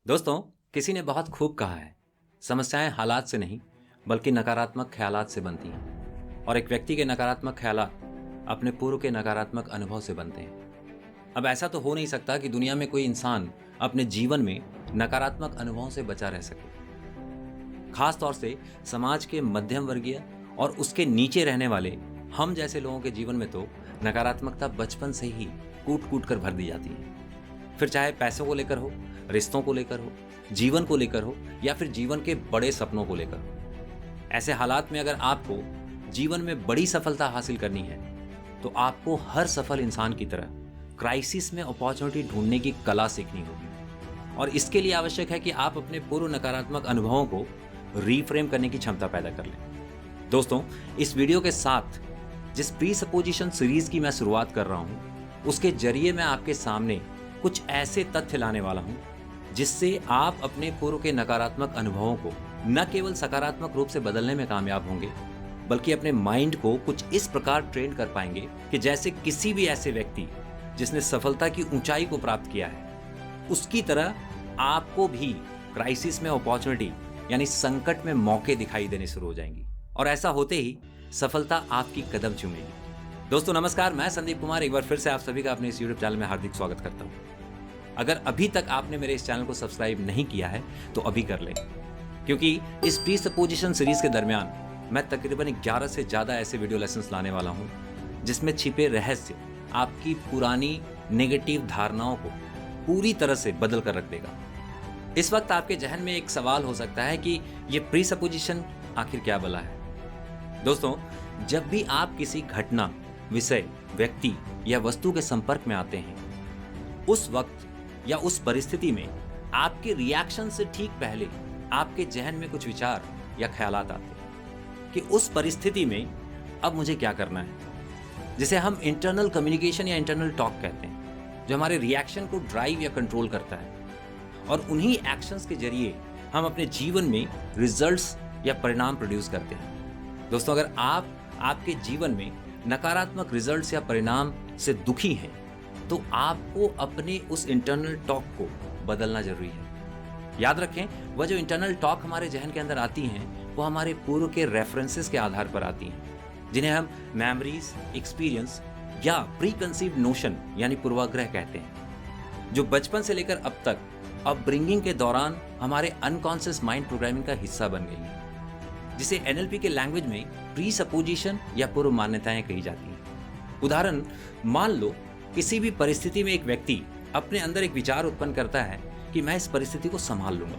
दोस्तों, किसी ने बहुत खूब कहा है, समस्याएं हालात से नहीं बल्कि नकारात्मक ख्यालात से बनती हैं और एक व्यक्ति के नकारात्मक ख्यालात अपने पूर्व के नकारात्मक अनुभव से बनते हैं। अब ऐसा तो हो नहीं सकता कि दुनिया में कोई इंसान अपने जीवन में नकारात्मक अनुभवों से बचा रह सके। खास तौर से समाज के मध्यम वर्गीय और उसके नीचे रहने वाले हम जैसे लोगों के जीवन में तो नकारात्मकता बचपन से ही कूट कूट कर भर दी जाती है। फिर चाहे पैसों को लेकर हो, रिश्तों को लेकर हो, जीवन को लेकर हो या फिर जीवन के बड़े सपनों को लेकर हो। ऐसे हालात में अगर आपको जीवन में बड़ी सफलता हासिल करनी है तो आपको हर सफल इंसान की तरह क्राइसिस में अपॉर्चुनिटी ढूंढने की कला सीखनी होगी और इसके लिए आवश्यक है कि आप अपने पूर्व नकारात्मक अनुभवों को रीफ्रेम करने की क्षमता पैदा कर लें। दोस्तों, इस वीडियो के साथ जिस प्रीसपोजिशन सीरीज की मैं शुरुआत कर रहा हूं उसके जरिए मैं आपके सामने कुछ ऐसे तथ्य लाने वाला हूं जिससे आप अपने पूर्व के नकारात्मक अनुभवों को न केवल सकारात्मक रूप से बदलने में कामयाब होंगे बल्कि अपने माइंड को कुछ इस प्रकार ट्रेन कर पाएंगे कि जैसे किसी भी ऐसे व्यक्ति जिसने सफलता की ऊंचाई को प्राप्त किया है उसकी तरह आपको भी क्राइसिस में अपॉर्चुनिटी यानी संकट में मौके दिखाई देने शुरू हो जाएंगी और ऐसा होते ही सफलता आपकी कदम चूमेगी। दोस्तों नमस्कार, मैं संदीप कुमार एक बार फिर से आप सभी का अपने इस यूट्यूब चैनल में हार्दिक स्वागत करता हूं। अगर अभी तक आपने मेरे इस चैनल को सब्सक्राइब नहीं किया है तो अभी कर लें, क्योंकि इस प्रीसपोजिशन सीरीज के दरमियान मैं तकरीबन 11 से ज़्यादा ऐसे वीडियो लेसन्स लाने वाला हूं जिसमें छिपे रहस्य आपकी पुरानी नेगेटिव धारणाओं को पूरी तरह से बदल कर रख देगा। इस वक्त आपके जहन में एक सवाल हो सकता है कि ये प्रीसपोजिशन आखिर क्या भला है। दोस्तों, जब भी आप किसी घटना, विषय, व्यक्ति या वस्तु के संपर्क में आते हैं उस वक्त या उस परिस्थिति में आपके रिएक्शन से ठीक पहले आपके जहन में कुछ विचार या ख्यालात आते हैं कि उस परिस्थिति में अब मुझे क्या करना है, जिसे हम इंटरनल कम्युनिकेशन या इंटरनल टॉक कहते हैं, जो हमारे रिएक्शन को ड्राइव या कंट्रोल करता है और उन्हीं एक्शंस के जरिए हम अपने जीवन में रिजल्ट्स या परिणाम प्रोड्यूस करते हैं। दोस्तों, अगर आप आपके जीवन में नकारात्मक रिजल्ट्स या परिणाम से दुखी हैं तो आपको अपने उस इंटरनल टॉक को बदलना जरूरी है। याद रखें, वह जो इंटरनल टॉक हमारे जहन के अंदर आती हैं वो हमारे पूर्व के रेफरेंसेस के आधार पर आती हैं, जिन्हें हम मेमोरीज, एक्सपीरियंस या प्री कंसीव्ड नोशन यानी पूर्वाग्रह कहते हैं, जो बचपन से लेकर अब तक अपब्रिंगिंग के दौरान हमारे अनकॉन्शियस माइंड प्रोग्रामिंग का हिस्सा बन गई है, जिसे एनएलपी के लैंग्वेज में प्रीसपोजिशन या पूर्व मान्यताएं कही जाती हैं। उदाहरण, मान लो किसी भी परिस्थिति में एक व्यक्ति अपने अंदर एक विचार उत्पन्न करता है कि मैं इस परिस्थिति को संभाल लूंगा,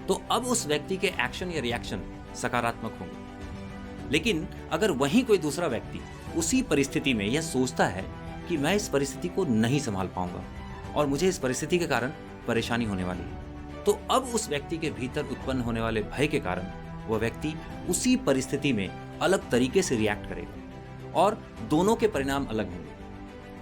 तो अब उस व्यक्ति के एक्शन या रिएक्शन सकारात्मक होंगे। लेकिन अगर वहीं कोई दूसरा व्यक्ति उसी परिस्थिति में यह सोचता है कि मैं इस परिस्थिति को नहीं संभाल पाऊंगा और मुझे इस परिस्थिति के कारण परेशानी होने वाली है, तो अब उस व्यक्ति के भीतर उत्पन्न होने वाले भय के कारण वह व्यक्ति उसी परिस्थिति में अलग तरीके से रिएक्ट करेगा और दोनों के परिणाम अलग होंगे।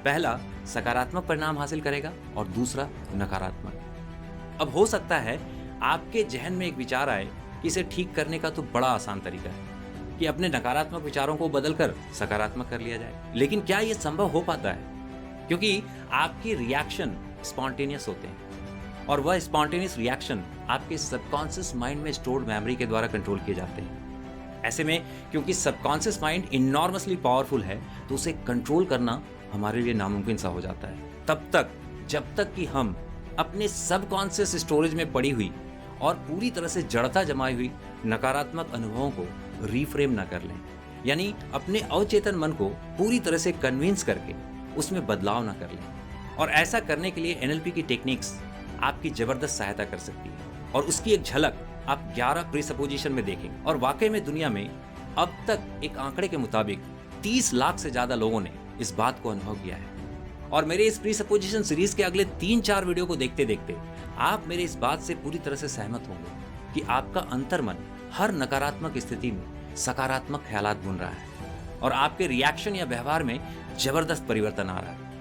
पहला सकारात्मक परिणाम हासिल करेगा और दूसरा नकारात्मक। अब हो सकता है आपके जहन में एक विचार आए कि इसे ठीक करने का तो बड़ा आसान तरीका है कि अपने नकारात्मक विचारों को बदलकर सकारात्मक कर लिया जाए, लेकिन क्या यह संभव हो पाता है? क्योंकि आपके रिएक्शन स्पॉन्टेनियस होते हैं और वह स्पॉन्टेनियस रिएक्शन आपके सबकॉन्शियस माइंड में स्टोर्ड मेमोरी के द्वारा कंट्रोल किए जाते हैं। ऐसे में क्योंकि सबकॉन्शियस माइंड इनॉर्मसली पावरफुल है तो उसे कंट्रोल करना हमारे लिए नामुमकिन सा हो जाता है, तब तक जब तक कि हम अपने सबकॉन्शियस स्टोरेज में पड़ी हुई और पूरी तरह से जड़ता जमाई हुई नकारात्मक अनुभवों को रीफ्रेम ना कर लें, यानी अपने अवचेतन मन को पूरी तरह से कन्विंस करके उसमें बदलाव ना कर लें। और ऐसा करने के लिए एनएलपी की टेक्निक्स आपकी जबरदस्त सहायता कर सकती है और उसकी एक झलक आप 11 प्रीसपोजिशन में देखेंगे। और वाकई में दुनिया में अब तक एक आंकड़े के मुताबिक 30 लाख से ज्यादा लोगों ने इस बात को अनुभव किया है। और मेरे इस प्रीसपोजिशन सीरीज के अगले 3-4 वीडियो को देखते देखते आप मेरे इस बात से पूरी तरह से सहमत होंगे कि आपका अंतर्मन हर नकारात्मक स्थिति में सकारात्मक ख्यालात बुन रहा है और आपके रिएक्शन या व्यवहार में जबरदस्त परिवर्तन आ रहा है।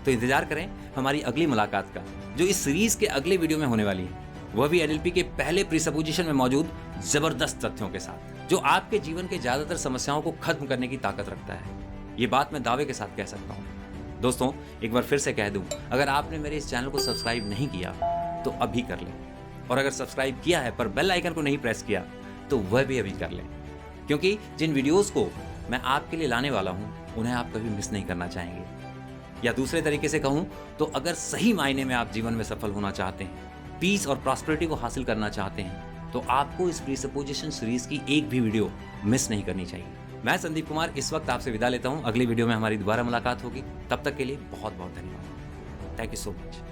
तो इंतजार करें हमारी अगली मुलाकात का, जो इस सीरीज के अगले वीडियो में होने वाली है, वह भी एनएलपी के पहले प्रीसपोजिशन में मौजूद जबरदस्त तथ्यों के साथ, जो आपके जीवन के ज्यादातर समस्याओं को खत्म करने की ताकत रखता है। ये बात मैं दावे के साथ कह सकता हूँ। दोस्तों, एक बार फिर से कह दूं, अगर आपने मेरे इस चैनल को सब्सक्राइब नहीं किया तो अभी कर लें और अगर सब्सक्राइब किया है पर बेल आइकन को नहीं प्रेस किया तो वह भी अभी कर लें, क्योंकि जिन वीडियोस को मैं आपके लिए लाने वाला हूं उन्हें आप कभी मिस नहीं करना चाहेंगे। या दूसरे तरीके से कहूं तो अगर सही मायने में आप जीवन में सफल होना चाहते हैं, पीस और प्रॉस्पेरिटी को हासिल करना चाहते हैं, तो आपको इस प्रीसपोजिशन सीरीज की एक भी वीडियो मिस नहीं करनी चाहिए। मैं संदीप कुमार इस वक्त आपसे विदा लेता हूं। अगली वीडियो में हमारी दोबारा मुलाकात होगी। तब तक के लिए बहुत बहुत धन्यवाद। Thank you so much.